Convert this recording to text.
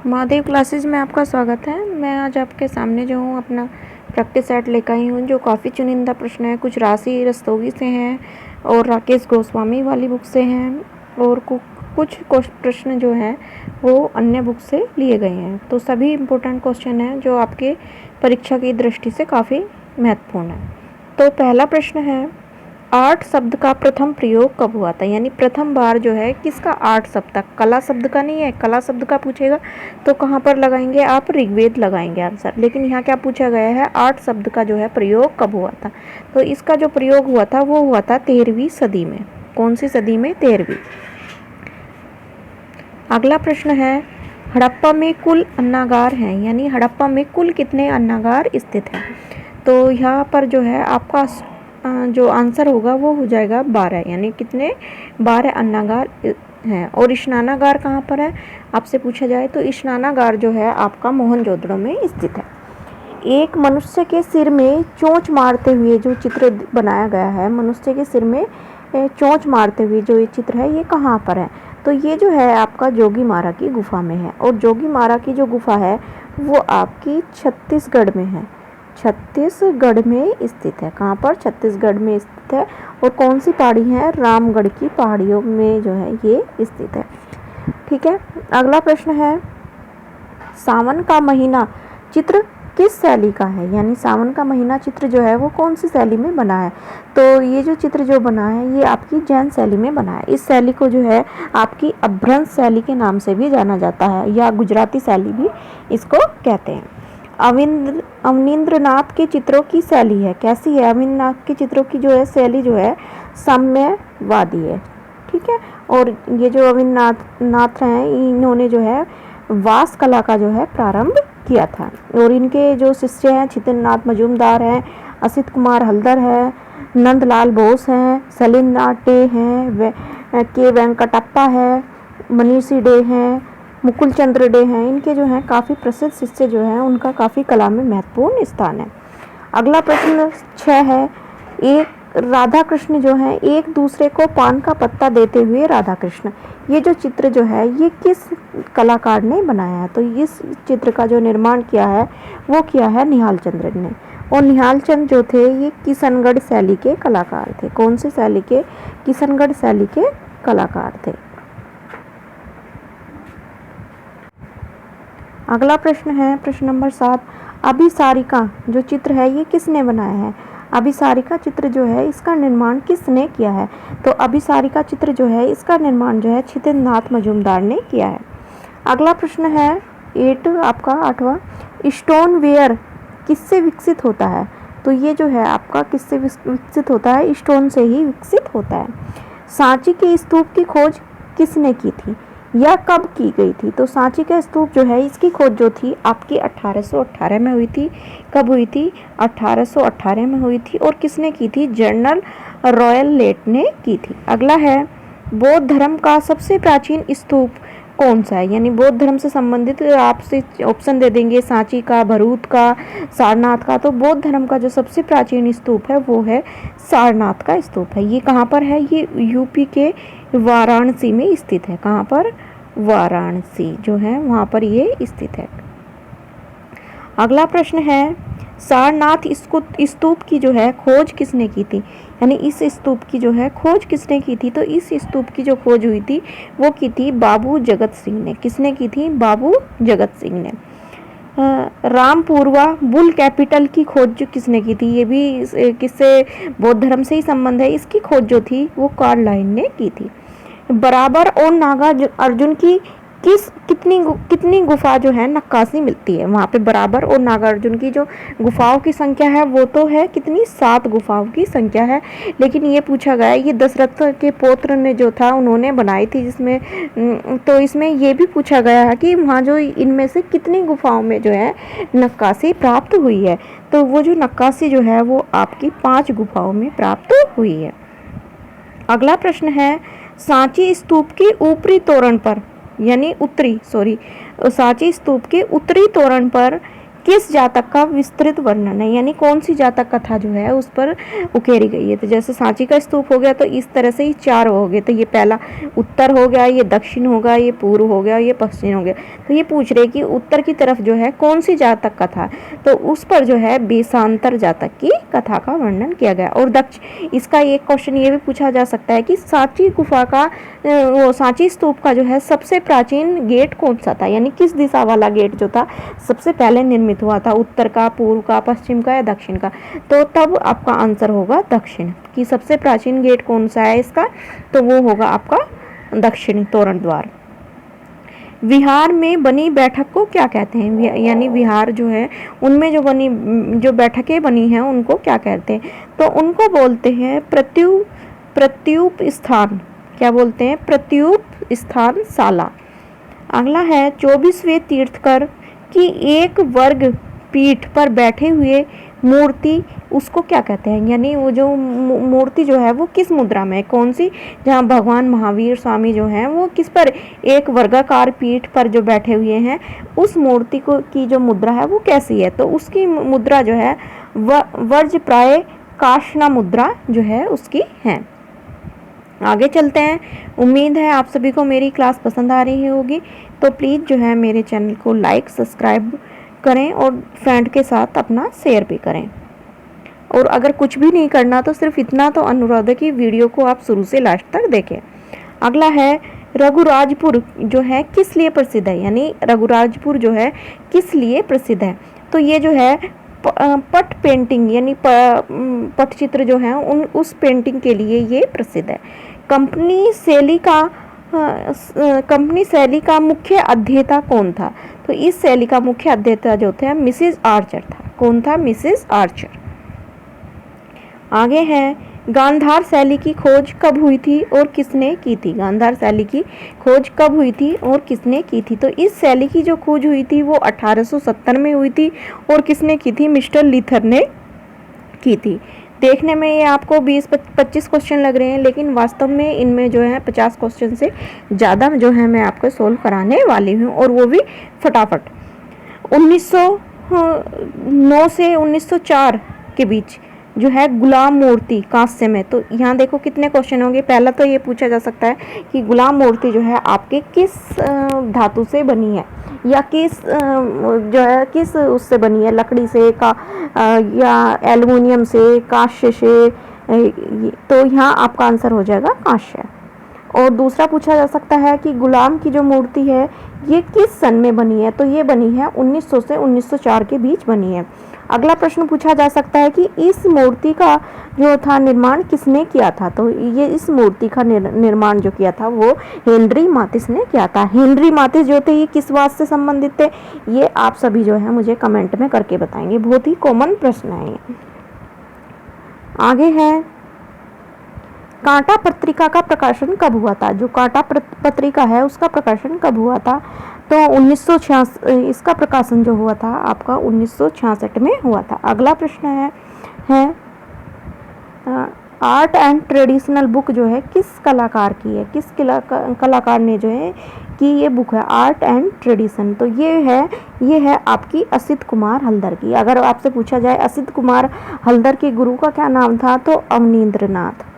Mahadev classes में आपका स्वागत है। मैं आज आपके सामने जो हूँ अपना प्रैक्टिस सेट लेकर आई हूँ, जो काफ़ी चुनिंदा प्रश्न है। कुछ राशि रस्तोगी से हैं और राकेश गोस्वामी वाली बुक से हैं और कुछ प्रश्न जो हैं वो अन्य बुक से लिए गए हैं। तो सभी इम्पोर्टेंट क्वेश्चन हैं जो आपके परीक्षा की दृष्टि से काफ़ी महत्वपूर्ण है। तो पहला प्रश्न है, आर्ट शब्द का प्रथम प्रयोग कब हुआ था? यानी प्रथम बार जो है किसका आर्ट शब्द था? कला शब्द का नहीं है। कला शब्द का पूछेगा तो कहाँ पर लगाएंगे आप? ऋग्वेद लगाएंगे आंसर। लेकिन यहाँ क्या पूछा गया है, आर्ट शब्द का जो है प्रयोग कब हुआ था? तो इसका जो प्रयोग हुआ था वो हुआ था 13वीं सदी में। कौन सी सदी में? 13वीं। अगला प्रश्न है, हड़प्पा में कुल अन्नागार हैं, यानी हड़प्पा में कुल कितने अन्नागार स्थित हैं? तो यहाँ पर जो है आपका जो आंसर होगा वो हो जाएगा 12, यानी कितने? 12 अन्नागार हैं। और स्नानागार कहाँ पर है आपसे पूछा जाए तो स्नानागार जो है आपका मोहनजोदड़ो में स्थित है। एक मनुष्य के सिर में चोंच मारते हुए जो चित्र बनाया गया है, मनुष्य के सिर में चोंच मारते हुए जो ये चित्र है, ये कहाँ पर है? तो ये जो है आपका जोगीमारा की गुफा में है। और जोगीमारा की जो गुफा है वो आपकी छत्तीसगढ़ में है। छत्तीसगढ़ में स्थित है। कहाँ पर? छत्तीसगढ़ में स्थित है। और कौन सी पहाड़ी है? रामगढ़ की पहाड़ियों में जो है ये स्थित है। ठीक है। अगला प्रश्न है, सावन का महीना चित्र किस शैली का है? यानी सावन का महीना चित्र जो है वो कौन सी शैली में बना है? तो ये जो चित्र जो बना है ये आपकी जैन शैली में बना है। इस शैली को जो है आपकी अभ्रंश शैली के नाम से भी जाना जाता है, या गुजराती शैली भी इसको कहते हैं। अवनींद्रनाथ के चित्रों की शैली है, कैसी है? अवनींद्रनाथ के चित्रों की जो है शैली जो है साम्यवादी है। ठीक है। और ये जो अवनींद्रनाथ हैं इन्होंने जो है वास कला का जो है प्रारंभ किया था। और इनके जो शिष्य हैं छितनाथ मजूमदार हैं, असित कुमार हल्दर है, नंदलाल बोस हैं, सलीलनाथ डे हैं, के वेंकटप्पा है, मनीषी डे हैं, मुकुल चंद्र डे हैं। इनके जो हैं काफ़ी प्रसिद्ध शिष्य जो हैं उनका काफ़ी कला में महत्वपूर्ण स्थान है। अगला प्रश्न 6 है, एक राधा कृष्ण जो है एक दूसरे को पान का पत्ता देते हुए राधा कृष्ण, ये जो चित्र जो है ये किस कलाकार ने बनाया है? तो इस चित्र का जो निर्माण किया है वो किया है निहाल चंद्र ने। और निहाल चंद जो थे ये किशनगढ़ शैली के कलाकार थे। कौन सी शैली के? किशनगढ़ शैली के कलाकार थे। अगला प्रश्न है प्रश्न नंबर 7, अभिसारिका जो चित्र है ये किसने बनाया है? अभिसारिका चित्र जो है इसका निर्माण किसने किया है? तो अभिसारिका चित्र जो है इसका निर्माण जो है छितनाथ मजूमदार ने किया है। अगला प्रश्न है 8 आपका 8वां, स्टोनवेयर किससे विकसित होता है? तो ये जो है आपका किससे विकसित होता है? स्टोन से ही विकसित होता है। सांची के स्तूप की खोज किसने की थी या कब की गई थी? तो सांची का स्तूप जो है इसकी खोज जो थी आपकी 1818 में हुई थी। कब हुई थी? 1818 में हुई थी। और किसने की थी? जनरल रॉयलेट ने की थी। अगला है, बौद्ध धर्म का सबसे प्राचीन स्तूप कौन सा है? यानी बौद्ध धर्म से संबंधित आपसे ऑप्शन दे देंगे, सांची का, भरूच का, सारनाथ का। तो बौद्ध धर्म का जो सबसे प्राचीन स्तूप है वो है सारनाथ का स्तूप है। ये कहाँ पर है? ये यूपी के वाराणसी में स्थित है। कहाँ पर? वाराणसी जो है वहाँ पर ये स्थित है। अगला प्रश्न है, सारनाथ स्तूप की जो है खोज किसने की थी? यानी इस स्तूप की जो है खोज किसने की थी? तो इस स्तूप की जो खोज हुई थी वो की थी बाबू जगत सिंह ने। किसने की थी? बाबू जगत सिंह ने। रामपुरवा बुल कैपिटल की खोज जो किसने की थी? ये भी किससे? बौद्ध धर्म से ही संबंध है। इसकी खोज जो थी वो कार्लाइन ने की थी। बराबर और नागा अर्जुन की कितनी गुफा जो है नक्काशी मिलती है? वहाँ पे बराबर और नागार्जुन की जो गुफाओं की संख्या है वो तो है कितनी? 7 गुफाओं की संख्या है। लेकिन ये पूछा गया ये दशरथ के पौत्र ने जो था उन्होंने बनाई थी, जिसमें तो इसमें ये भी पूछा गया है कि वहाँ जो इनमें से कितनी गुफाओं में जो है नक्काशी प्राप्त हुई है? तो वो जो नक्काशी जो है वो आपकी 5 गुफाओं में प्राप्त हुई है। अगला प्रश्न है, सांची स्तूप के ऊपरी तोरण पर यानी सांची स्तूप के उत्तरी तोरण पर किस जातक का विस्तृत वर्णन है, यानी कौन सी जातक कथा जो है उस पर उकेरी गई है। तो जैसे सांची का स्तूप हो गया, तो इस तरह से ही चार हो गए। तो ये पहला उत्तर हो गया, ये दक्षिण होगा, ये पूर्व हो गया, ये पश्चिम हो गया। तो ये पूछ रहे कि उत्तर की तरफ जो है कौन सी जातक कथा, तो उस पर जो है बेसांतर जातक की कथा का वर्णन किया गया। और इसका एक क्वेश्चन ये भी पूछा जा सकता है कि सांची गुफा का वो सांची स्तूप का जो है सबसे प्राचीन गेट कौन सा था, यानी किस दिशा वाला गेट जो था सबसे पहले निर्मित हुआ था, उत्तर का, पूर्व का, पश्चिम का या दक्षिण का। तो तब आपका आंसर होगा दक्षिण कि सबसे प्राचीन गेट कौन सा है इसका, तो वो होगा आपका दक्षिणी तोरण द्वार। विहार में बनी बैठक को क्या कहते हैं, यानी विहार जो है उनमें जो बैठकें बनी हैं उनको क्या कहते हैं, तो उनको बोलते हैं प्रत्यूप स्थान। क्या बोलते हैं, प्रत्यूप स्थान शाला। अगला है 24वें तीर्थकर की एक वर्ग पीठ पर बैठे हुए मूर्ति, उसको क्या कहते हैं, यानी वो जो मूर्ति जो है वो किस मुद्रा में है, कौन सी, जहाँ भगवान महावीर स्वामी जो हैं वो किस पर एक वर्गाकार पीठ पर जो बैठे हुए हैं, उस मूर्ति को की जो मुद्रा है वो कैसी है, तो उसकी मुद्रा जो है वर्जप्राय काशना मुद्रा जो है उसकी है। आगे चलते हैं। उम्मीद है आप सभी को मेरी क्लास पसंद आ रही होगी, तो प्लीज़ जो है मेरे चैनल को लाइक सब्सक्राइब करें और फ्रेंड के साथ अपना शेयर भी करें। और अगर कुछ भी नहीं करना तो सिर्फ इतना तो अनुरोध है कि वीडियो को आप शुरू से लास्ट तक देखें। अगला है रघुराजपुर जो है किस लिए प्रसिद्ध है, यानी रघुराजपुर जो है किस लिए प्रसिद्ध है, तो ये जो है पट पेंटिंग यानी पटचित्र जो है उस पेंटिंग के लिए ये प्रसिद्ध है। कंपनी शैली का मुख्य अध्येता कौन था, तो इस शैली का मुख्य अध्येता जो थे मिसेस आर्चर था। कौन था, मिसेस आर्चर। आगे है गांधार शैली की खोज कब हुई थी और किसने की थी, गांधार शैली की खोज कब हुई थी और किसने की थी, तो इस शैली की जो खोज हुई थी वो 1870 में हुई थी और किसने की थी, मिस्टर लीथर ने की थी। देखने में ये आपको 20-25 क्वेश्चन लग रहे हैं, लेकिन वास्तव में इनमें जो है 50 क्वेश्चन से ज़्यादा जो है मैं आपको सोल्व कराने वाली हूँ, और वो भी फटाफट। 1909 से 1904 के बीच जो है गुलाम मूर्ति कांस्य में, तो यहाँ देखो कितने क्वेश्चन होंगे। पहला तो ये पूछा जा सकता है कि गुलाम मूर्ति जो है आपके किस धातु से बनी है, या जो है किस उससे बनी है, लकड़ी से या एल्युमिनियम से, कांस्य से, तो यहाँ आपका आंसर हो जाएगा कांस्य। और दूसरा पूछा जा सकता है कि गुलाम की जो मूर्ति है ये किस सन में बनी है, तो ये बनी है 1900 से 1904 के बीच बनी है। अगला प्रश्न पूछा जा सकता है कि इस मूर्ति का जो था निर्माण किसने किया था, तो ये इस मूर्ति का निर्माण जो किया था वो हेनरी माथिस ने किया था। हेनरी माथिस जो थे ये किस बात से संबंधित थे, ये आप सभी जो है मुझे कमेंट में करके बताएंगे, बहुत ही कॉमन प्रश्न है ये। आगे है कांटा पत्रिका का प्रकाशन कब हुआ था, जो कांटा पत्रिका है उसका प्रकाशन कब हुआ था, तो 1966 इसका प्रकाशन जो हुआ था आपका 1966 में हुआ था। अगला प्रश्न है आर्ट एंड ट्रेडिशनल बुक जो है किस कलाकार की है, किस कलाकार ने जो है कि ये बुक है आर्ट एंड ट्रेडिशन, तो ये है आपकी असित कुमार हल्दर की। अगर आपसे पूछा जाए असित कुमार हल्दर के गुरु का क्या नाम था, तो अवनींद्रनाथ